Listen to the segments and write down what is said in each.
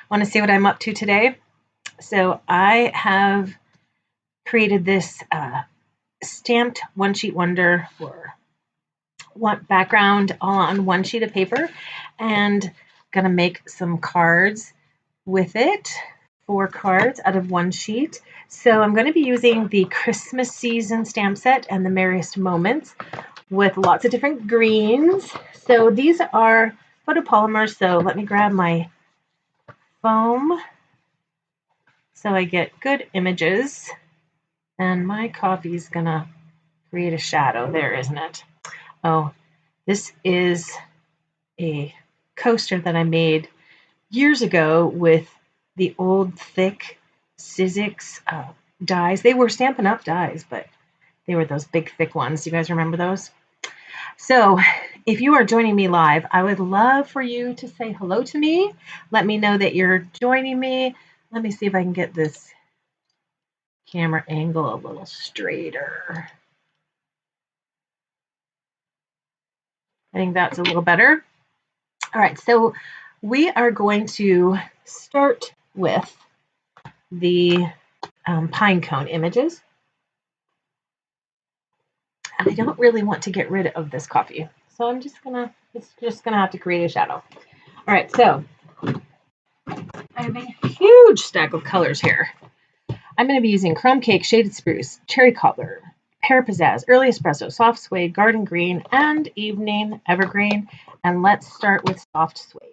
Want to see what I'm up to today? So I have created this stamped one sheet wonder or one background on one sheet of paper, and gonna make some cards with it. 4 cards out of one sheet. So I'm going to be using the Christmas season stamp set and the Merriest Moments with lots of different greens. So these are photopolymers. So let me grab my foam so I get good images. And my coffee's gonna create a shadow there, isn't it? Oh, this is a coaster that I made years ago with the old thick Sizzix dies. They were Stampin' Up dies, but they were those big thick ones. Do you guys remember those? So if you are joining me live, I would love for you to say hello to me. Let me know that you're joining me. Let me see if I can get this camera angle a little straighter. I think that's a little better. All right, so we are going to start with the pine cone images. And I don't really want to get rid of this coffee. So I'm just gonna, it's just gonna have to create a shadow. All right, so I have a huge stack of colors here. I'm gonna be using Chrome Cake, Shaded Spruce, Cherry Cobbler, Pear Pizzazz, Early Espresso, Soft Suede, Garden Green, and Evening Evergreen. And let's start with Soft Suede.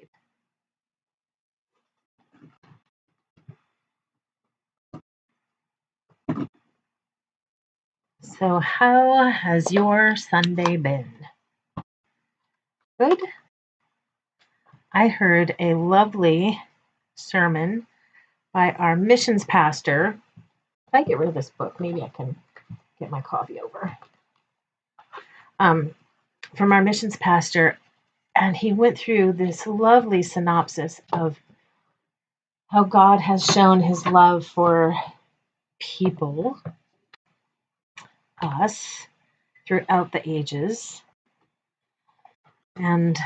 So how has your Sunday been? Good? I heard a lovely sermon by our missions pastor. If I get rid of this book, maybe I can get my coffee over. From our missions pastor, and he went through this lovely synopsis of how God has shown his love for people, us, throughout the ages, and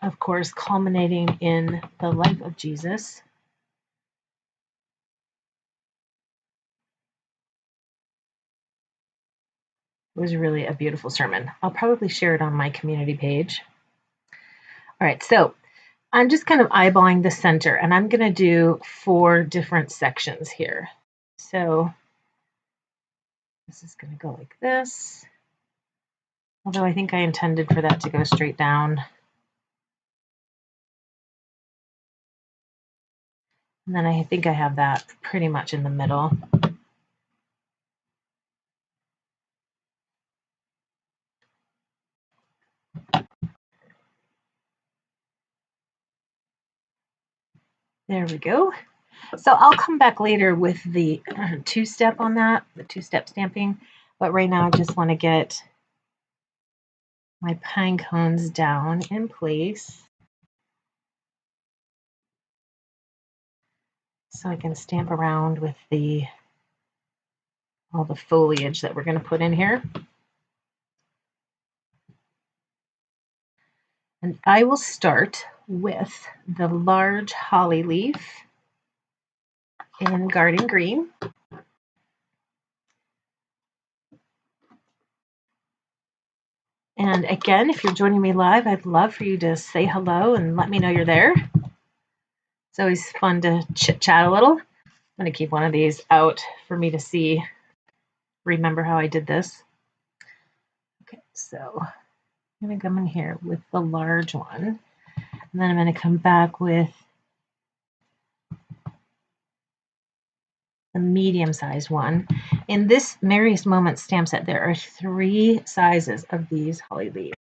of course, culminating in the life of Jesus. It was really a beautiful sermon. I'll probably share it on my community page. All right, so I'm just kind of eyeballing the center, and I'm going to do 4 different sections here. So this is going to go like this, although I think I intended for that to go straight down. And then I think I have that pretty much in the middle. There we go. So I'll come back later with the 2-step on that, the 2-step stamping. But right now I just want to get my pine cones down in place so I can stamp around with all the foliage that we're going to put in here. And I will start with the large holly leaf in Garden Green. And again, if you're joining me live, I'd love for you to say hello and let me know you're there. It's always fun to chit-chat a little. I'm going to keep one of these out for me to see, remember how I did this. Okay, so I'm going to come in here with the large one. And then I'm going to come back with the medium-sized one. In this Merriest Moments stamp set, there are 3 sizes of these holly leaves.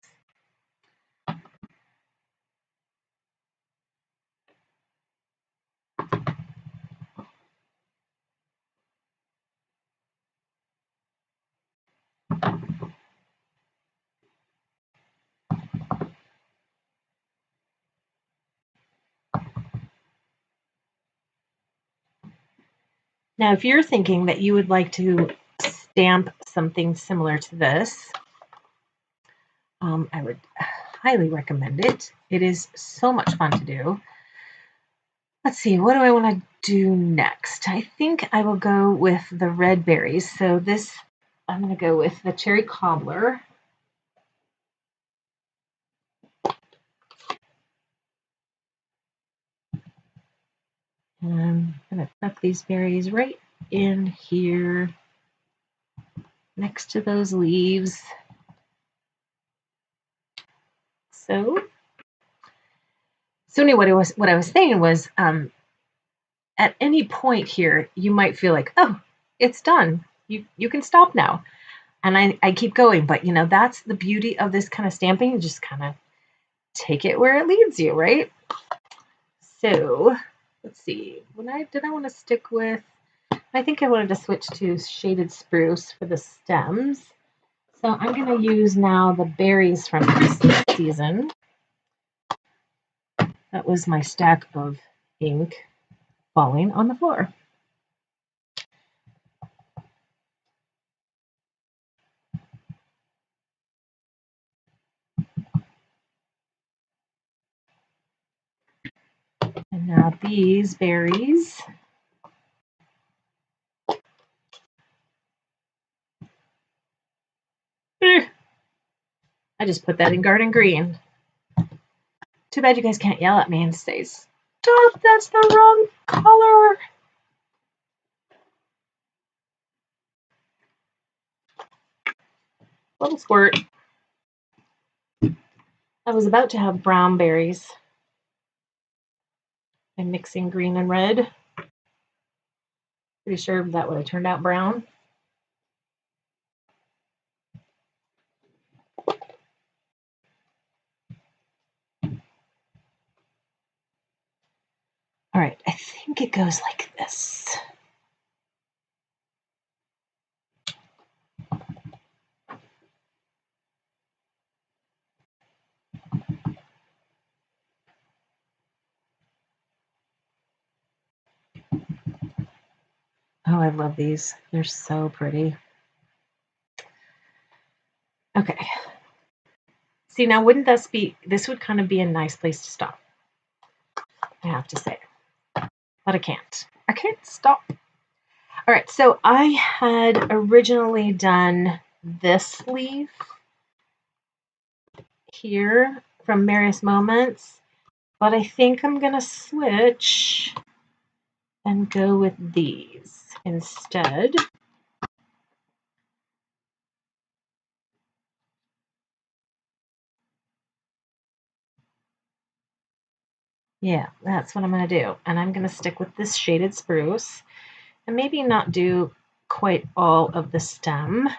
Now, if you're thinking that you would like to stamp something similar to this, I would highly recommend it. It is so much fun to do. Let's see, what do I want to do next? I think I will go with the red berries. So this, I'm going to go with the cherry cobbler. And I'm going to tuck these berries right in here next to those leaves. So anyway, what I was saying was, at any point here, you might feel like, oh, it's done. You can stop now. And I keep going, but that's the beauty of this kind of stamping. You just kind of take it where it leads you, right? So let's see. Did I want to stick with? I think I wanted to switch to shaded spruce for the stems. So I'm going to use now the berries from this season. That was my stack of ink falling on the floor. And now these berries. I just put that in garden green. Too bad you guys can't yell at me and say, stop, that's the wrong color. Little squirt. I was about to have brown berries. I'm mixing green and red. Pretty sure that would have turned out brown. All right, I think it goes like this. Oh, I love these. They're so pretty. Okay. See, now wouldn't this would kind of be a nice place to stop, I have to say. But I can't. I can't stop. All right, so I had originally done this leaf here from Merriest Moments, but I think I'm going to switch and go with these instead. Yeah, that's what I'm going to do. And I'm going to stick with this shaded spruce and maybe not do quite all of the stem.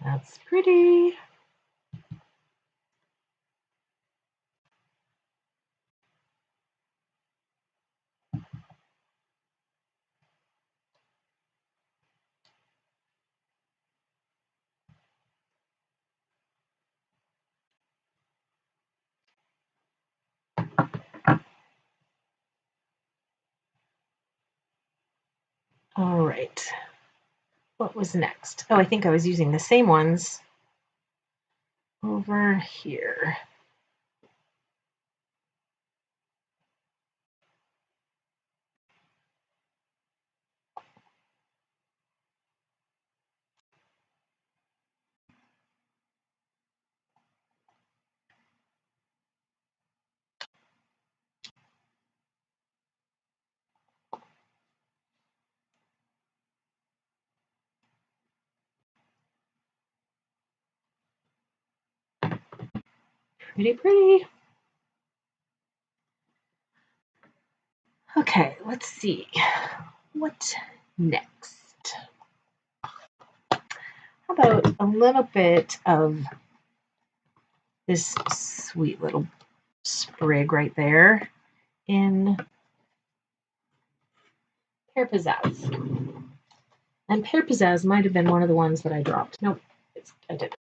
That's pretty. All right. What was next? Oh, I think I was using the same ones over here. Pretty, pretty. Okay, let's see. What next? How about a little bit of this sweet little sprig right there in Pear Pizzazz. And Pear Pizzazz might have been one of the ones that I dropped. Nope, I didn't.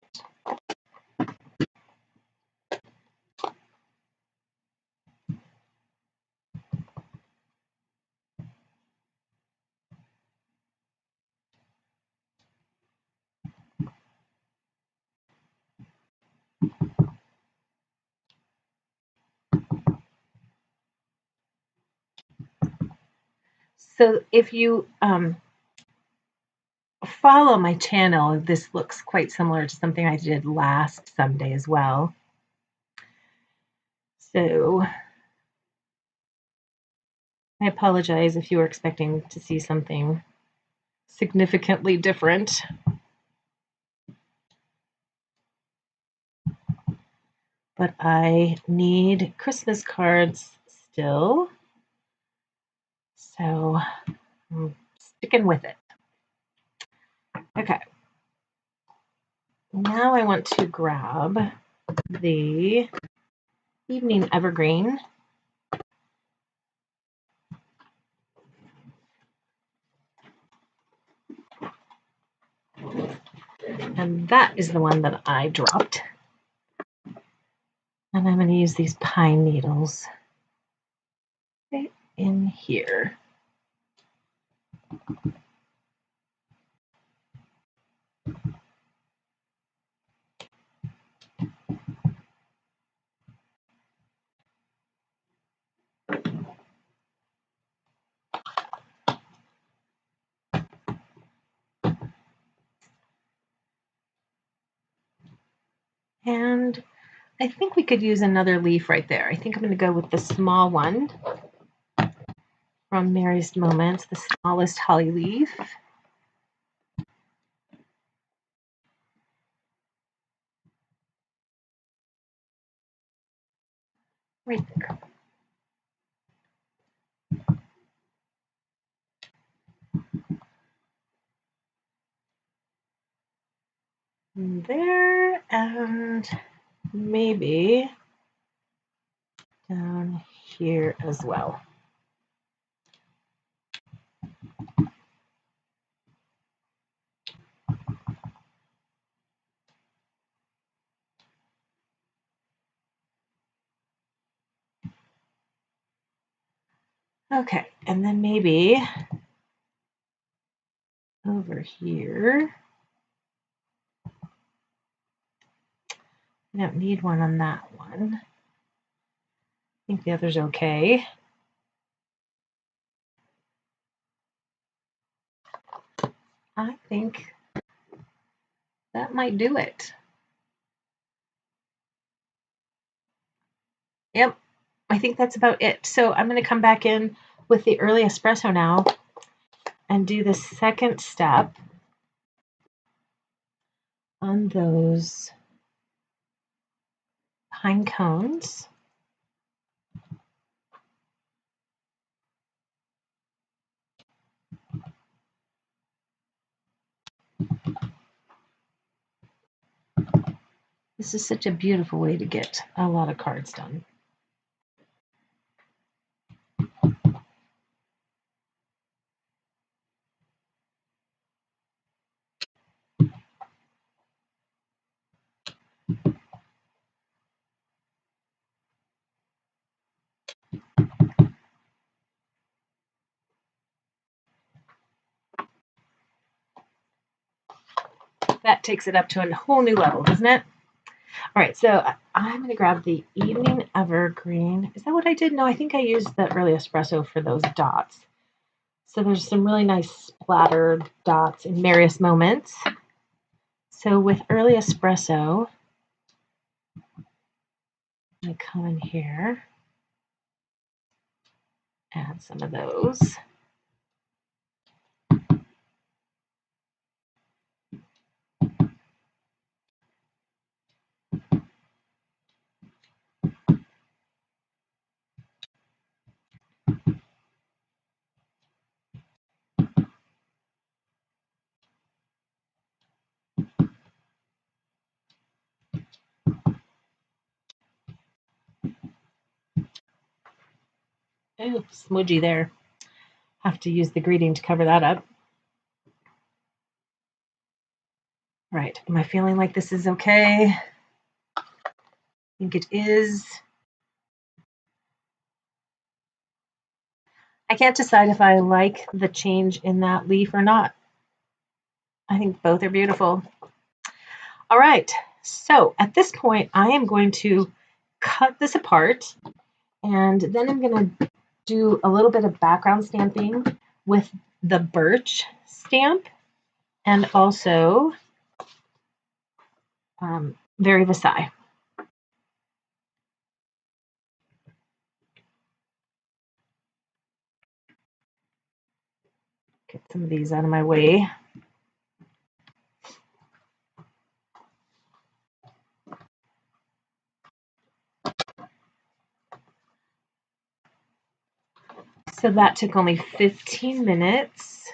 So if you follow my channel, this looks quite similar to something I did last Sunday as well. So I apologize if you were expecting to see something significantly different. But I need Christmas cards still. So I'm sticking with it. Okay. Now I want to grab the Evening Evergreen. And that is the one that I dropped. And I'm going to use these pine needles right in here. And I think we could use another leaf right there. I think I'm going to go with the small one from Merriest Moments, the smallest holly leaf. Right there. There, and maybe down here as well. Okay, and then maybe over here. I don't need one on that one. I think the other's okay. I think that might do it. Yep, I think that's about it. So I'm going to come back in with the early espresso now and do the second step on those pine cones. This is such a beautiful way to get a lot of cards done. That takes it up to a whole new level, doesn't it? All right, so I'm going to grab the Evening Evergreen. Is that what I did? No, I think I used the early espresso for those dots. So there's some really nice splattered dots in Merriest Moments. So with early espresso, I'm going to come in here, add some of those. Oh, smudgy there. Have to use the greeting to cover that up. Right, am I feeling like this is okay? I think it is. I can't decide if I like the change in that leaf or not. I think both are beautiful. All right, so at this point, I am going to cut this apart, and then I'm going to do a little bit of background stamping with the birch stamp and also Very Versailles. Get some of these out of my way. So that took only 15 minutes.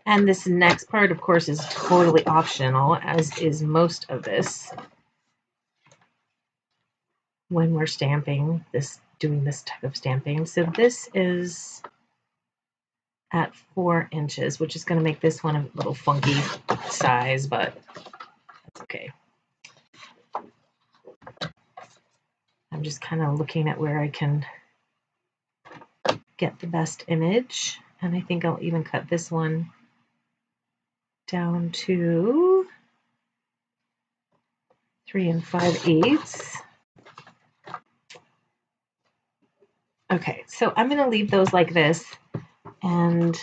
And this next part, of course, is totally optional, as is most of this when we're stamping doing this type of stamping. So this is at 4 inches, which is going to make this one a little funky size, but that's okay. I'm just kind of looking at where I can get the best image. And I think I'll even cut this one down to 3 5/8. Okay, so I'm going to leave those like this and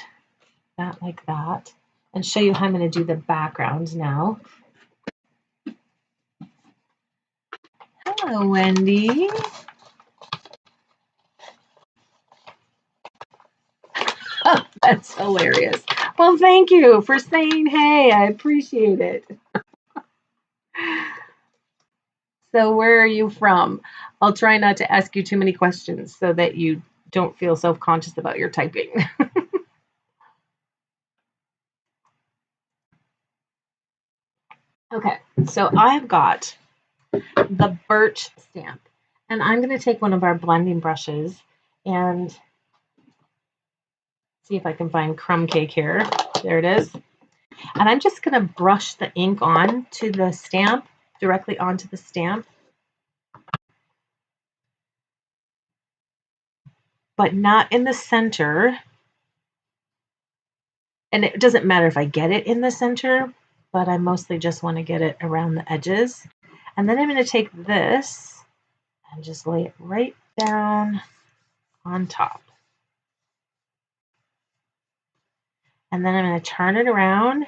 that like that, and show you how I'm going to do the background now. Hello, Wendy. Oh, that's hilarious. Well, thank you for saying hey. I appreciate it. So where are you from? I'll try not to ask you too many questions so that you don't feel self-conscious about your typing. Okay, so I've got the birch stamp, and I'm going to take one of our blending brushes and see if I can find crumb cake here. There it is. And I'm just going to brush the ink on to the stamp, directly onto the stamp, but not in the center. And it doesn't matter if I get it in the center, but I mostly just want to get it around the edges. And then I'm going to take this and just lay it right down on top. And then I'm going to turn it around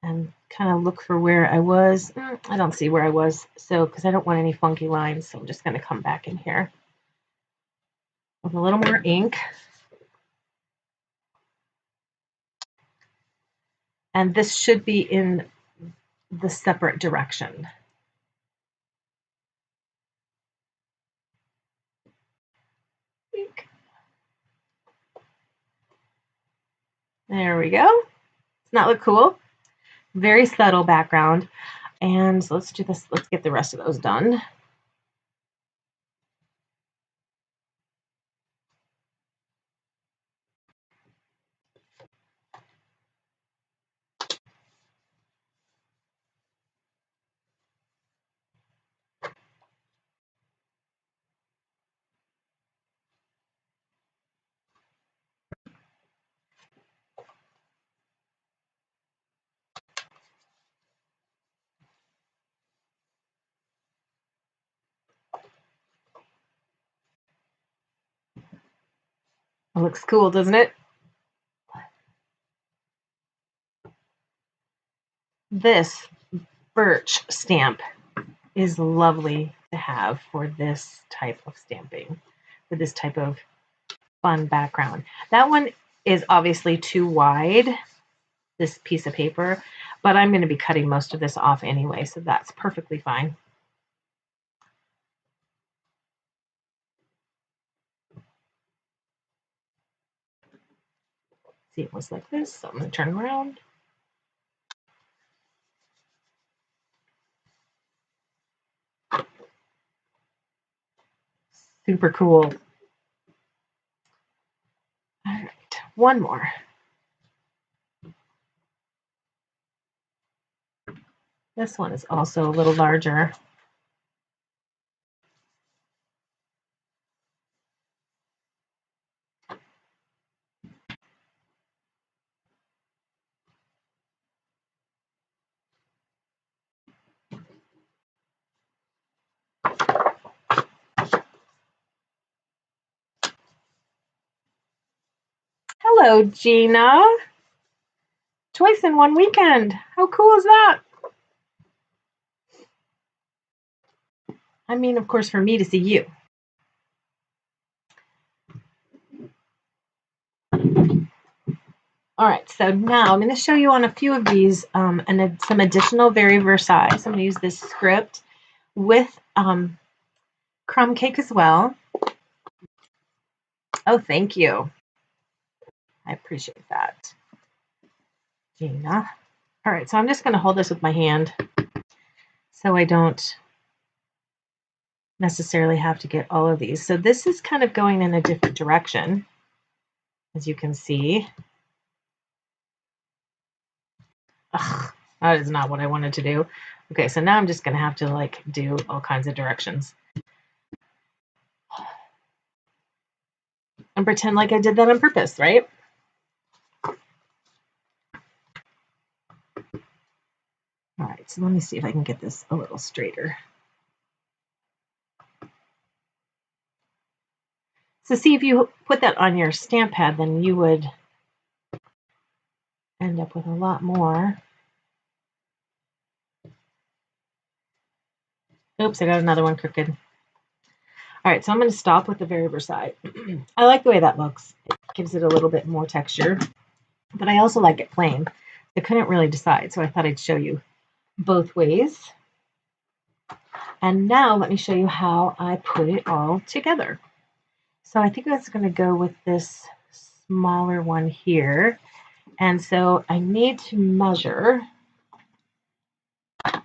and kind of look for where I was. I don't see where I was, so because I don't want any funky lines, so I'm just going to come back in here with a little more ink. And this should be in the separate direction. There we go. Doesn't that look cool? Very subtle background. And so let's do this. Let's get the rest of those done. It looks cool, doesn't it? This birch stamp is lovely to have for this type of stamping, for this type of fun background. That one is obviously too wide, this piece of paper, but I'm going to be cutting most of this off anyway, so that's perfectly fine. See, it was like this, so I'm going to turn around. Super cool. All right, one more. This one is also a little larger. Hello, Gina. Twice in one weekend. How cool is that? I mean, of course, for me to see you. All right, so now I'm going to show you on a few of these and some additional very Versailles. So I'm going to use this script with crumb cake as well. Oh, thank you. I appreciate that, Gina. All right, so I'm just going to hold this with my hand so I don't necessarily have to get all of these. So this is kind of going in a different direction, as you can see. Ugh, that is not what I wanted to do. Okay, so now I'm just going to have to like do all kinds of directions and pretend like I did that on purpose, right? All right, so let me see if I can get this a little straighter. So see, if you put that on your stamp pad, then you would end up with a lot more. Oops, I got another one crooked. All right, so I'm going to stop with the very Versailles. I like the way that looks. It gives it a little bit more texture, but I also like it plain. I couldn't really decide, so I thought I'd show you both ways. And now let me show you how I put it all together. So I think that's going to go with this smaller one here. And so I need to measure. I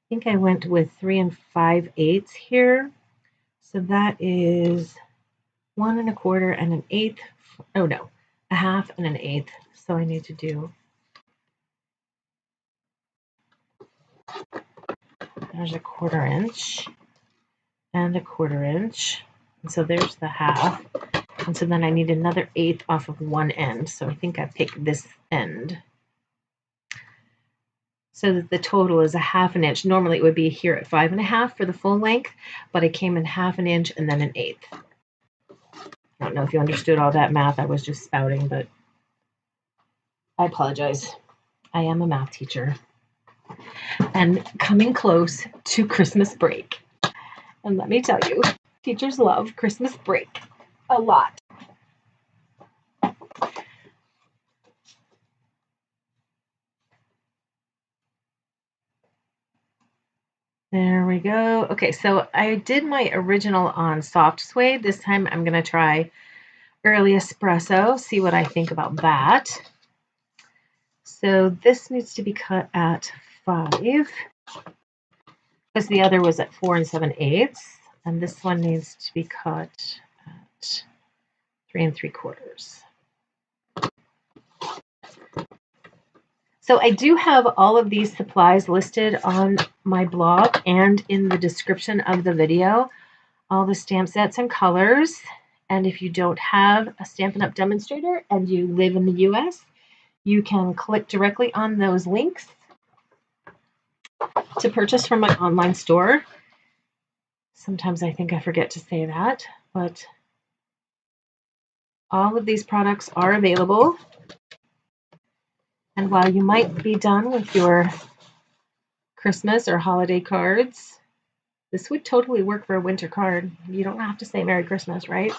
think I went with 3 5/8 here. So that is 1 1/4 and 1/8. Oh no, 1/2 and 1/8. So I need to do. There's a 1/4 inch and a 1/4 inch. And so there's the 1/2. And so then I need another 1/8 off of one end. So I think I picked this end. So that the total is 1/2 inch. Normally it would be here at 5 1/2 for the full length, but I came in 1/2 inch and then 1/8. I don't know if you understood all that math. I was just spouting, but I apologize. I am a math teacher and coming close to Christmas break. And let me tell you, teachers love Christmas break a lot. There we go. Okay, so I did my original on soft suede. This time I'm going to try early espresso, see what I think about that. So this needs to be cut at 5 because the other was at 4 7/8, and this one needs to be cut at 3 3/4. So I do have all of these supplies listed on my blog and in the description of the video, all the stamp sets and colors. And if you don't have a Stampin' Up! Demonstrator and you live in the US, you can click directly on those links to purchase from my online store. Sometimes I think I forget to say that, but all of these products are available. And while you might be done with your Christmas or holiday cards, this would totally work for a winter card. You don't have to say Merry Christmas, right?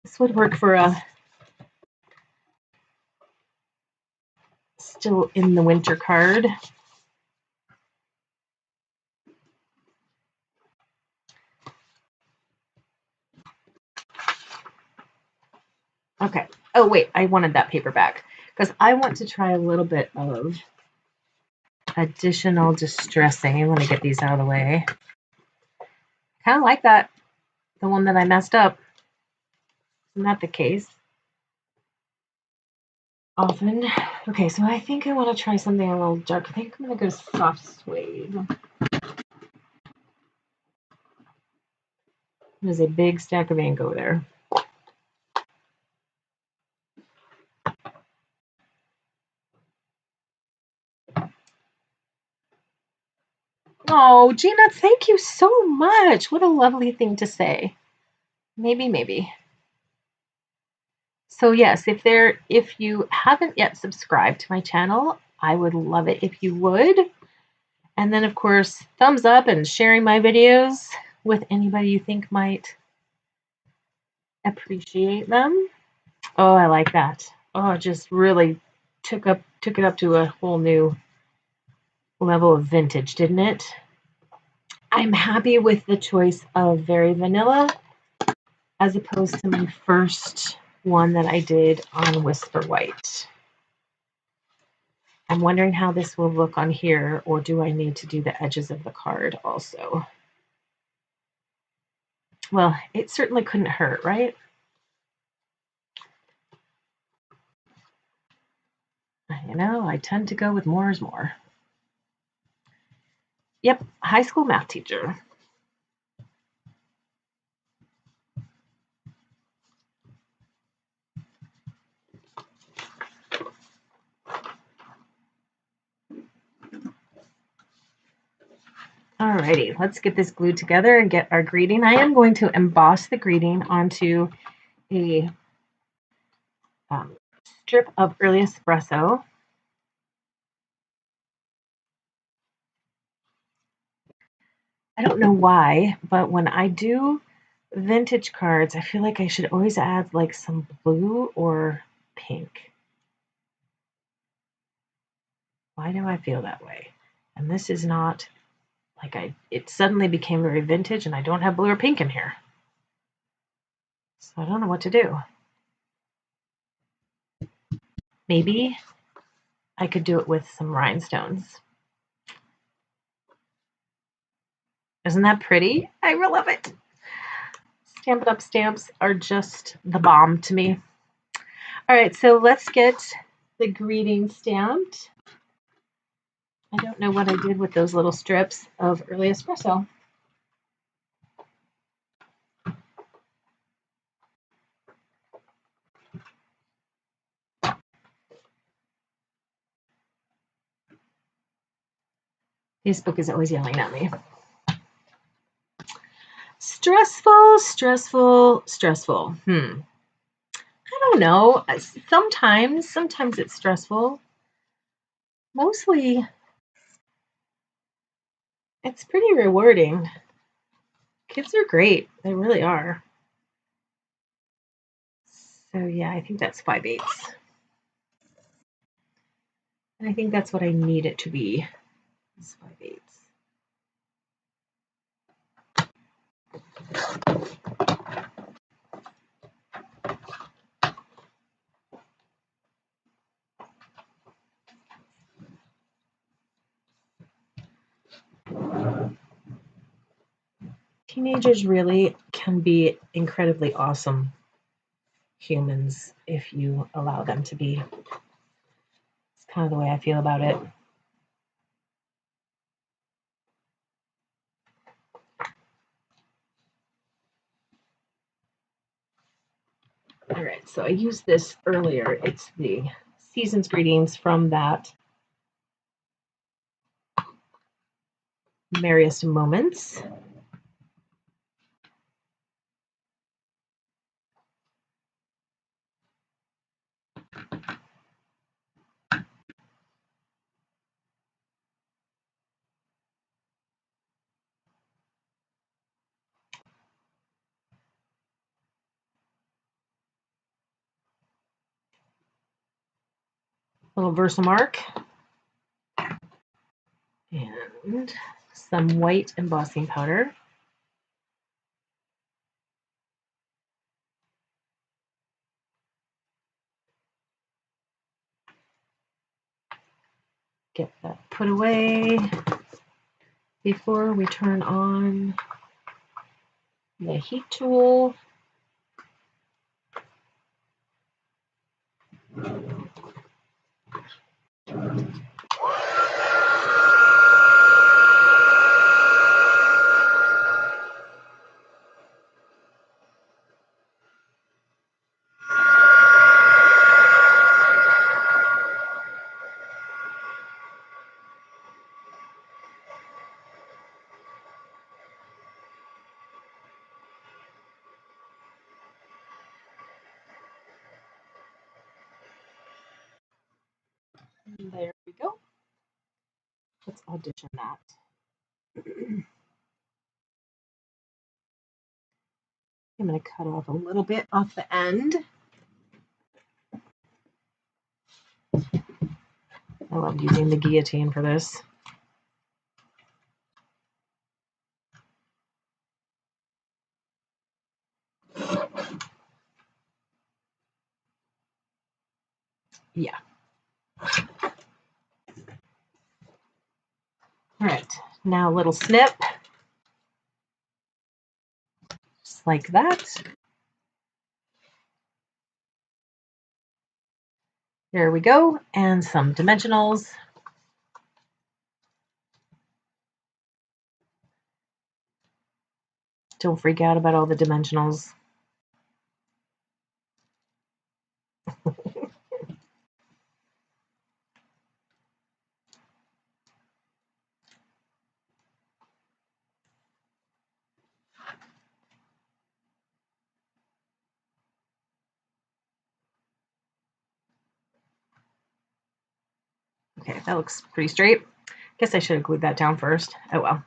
This would work for a still in the winter card. Okay. Oh, wait, I wanted that paper back because I want to try a little bit of additional distressing. Let me get these out of the way. Kind of like that, the one that I messed up. Isn't that the case? Often. Okay, so I think I want to try something a little dark. I think I'm going to go soft suede. There's a big stack of ink over there. Oh, Gina, thank you so much. What a lovely thing to say. Maybe, maybe. So yes, if you haven't yet subscribed to my channel, I would love it if you would. And then of course, thumbs up and sharing my videos with anybody you think might appreciate them. Oh, I like that. Oh, it just really took it up to a whole new level of vintage, didn't it? I'm happy with the choice of Very Vanilla as opposed to my first one that I did on Whisper White. I'm wondering how this will look on here, or do I need to do the edges of the card also? Well, it certainly couldn't hurt, right? You know, I tend to go with more is more. Yep, high school math teacher. Alrighty, let's get this glued together and get our greeting. I am going to emboss the greeting onto a strip of early espresso. I don't know why, but when I do vintage cards, I feel like I should always add like some blue or pink. Why do I feel that way? And this is not like it suddenly became very vintage and I don't have blue or pink in here. So I don't know what to do. Maybe I could do it with some rhinestones. Isn't that pretty? I really love it. Stampin' Up stamps are just the bomb to me. All right, so let's get the greeting stamped. I don't know what I did with those little strips of early espresso. Facebook is always yelling at me. Stressful, stressful, stressful. I don't know. Sometimes it's stressful. Mostly, it's pretty rewarding. Kids are great. They really are. So yeah, I think that's 5/8. And I think that's what I need it to be. It's 5/8. Teenagers really can be incredibly awesome humans if you allow them to be. It's kind of the way I feel about it. All right, so I used this earlier. It's the Season's Greetings from that Merriest Moments. Little Versamark. And some white embossing powder. Get that put away before we turn on the heat tool. There we go. Let's audition that. I'm going to cut off a little bit off the end. I love using the guillotine for this. Yeah. All right, now a little snip. Just like that. There we go, and some dimensionals. Don't freak out about all the dimensionals. Okay, that looks pretty straight. Guess I should have glued that down first. Oh well.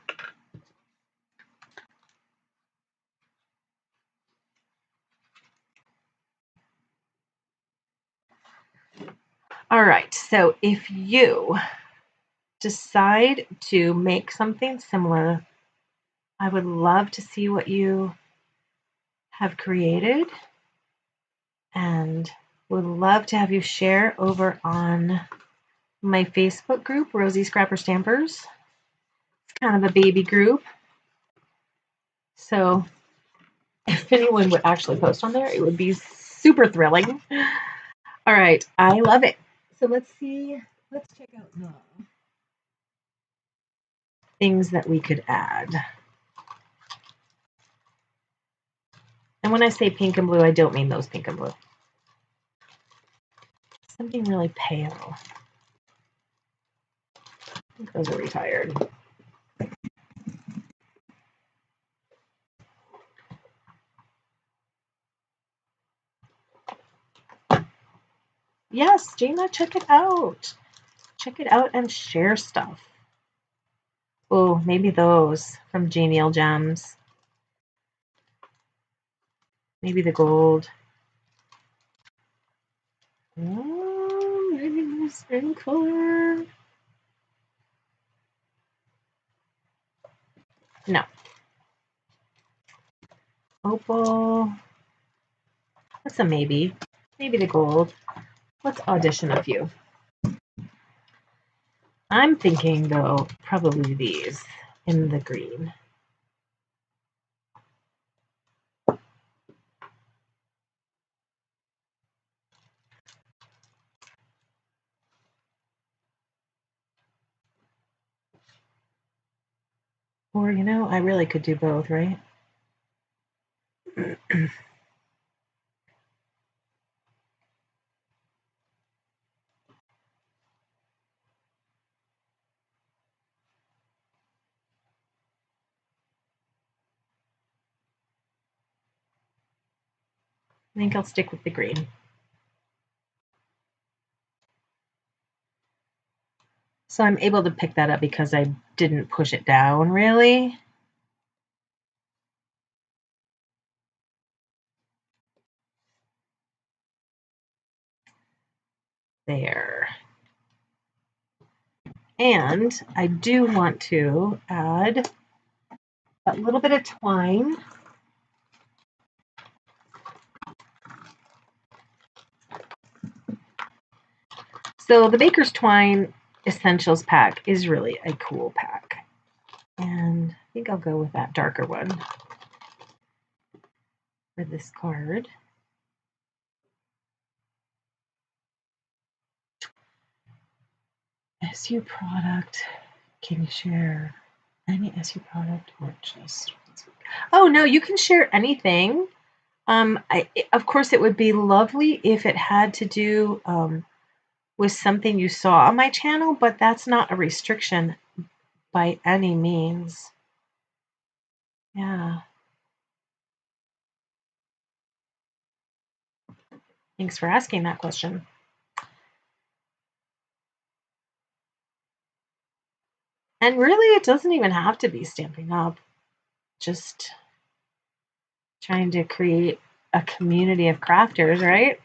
All right, so if you decide to make something similar, I would love to see what you have created and would love to have you share over on my Facebook group, Rosie Scrapper Stampers. It's kind of a baby group. So if anyone would actually post on there, it would be super thrilling. All right, I love it. So let's see, let's check out the things that we could add. And when I say pink and blue, I don't mean those pink and blue. Something really pale. I think those are retired. Yes, Gina, check it out. Check it out and share stuff. Oh, maybe those from Genial Gems. Maybe the gold. Oh, maybe this in color. No. Opal. That's a maybe. Maybe the gold. Let's audition a few. I'm thinking, though, probably these in the green. Or, you know, I really could do both, right? I think I'll stick with the green. So I'm able to pick that up because I didn't push it down, really. There. And I do want to add a little bit of twine. So the Baker's Twine Essentials pack is really a cool pack. And I think I'll go with that darker one for this card. SU product. Can you share any SU product or just... Oh, no, you can share anything. Of course, it would be lovely if it had to do with something you saw on my channel, but that's not a restriction by any means. Yeah. Thanks for asking that question. And really, it doesn't even have to be Stampin' Up. Just trying to create a community of crafters, right?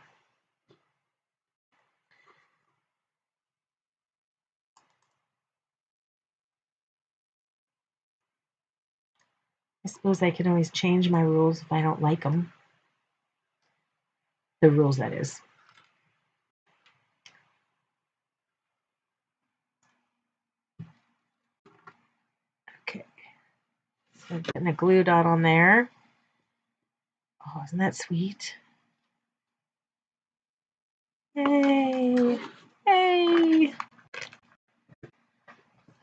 I suppose I can always change my rules if I don't like them. The rules, that is. Okay. So getting a glue dot on there. Oh, isn't that sweet? Yay! Yay!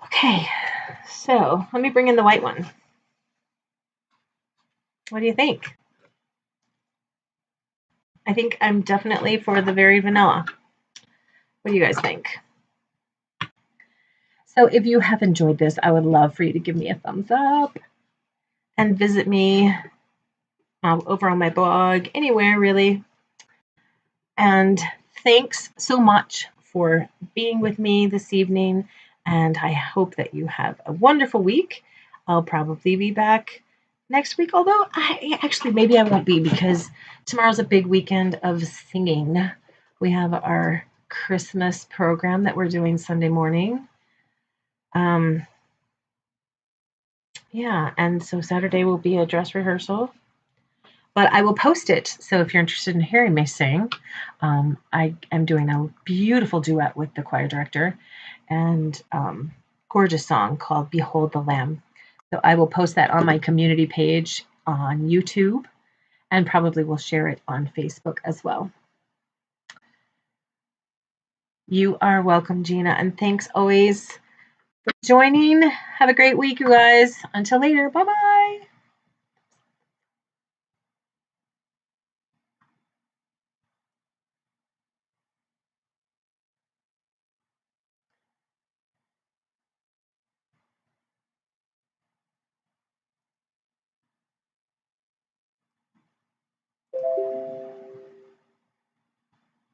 Okay, so let me bring in the white one. What do you think? I think I'm definitely for the very vanilla. What do you guys think? So if you have enjoyed this, I would love for you to give me a thumbs up and visit me over on my blog, anywhere really. And thanks so much for being with me this evening. And I hope that you have a wonderful week. I'll probably be back next week, although maybe I won't be, because tomorrow's a big weekend of singing. We have our Christmas program that we're doing Sunday morning. Yeah, and so Saturday will be a dress rehearsal. But I will post it. So if you're interested in hearing me sing, I am doing a beautiful duet with the choir director and gorgeous song called Behold the Lamb. So I will post that on my community page on YouTube, and probably will share it on Facebook as well. You are welcome, Gina, and thanks always for joining. Have a great week, you guys. Until later, bye-bye.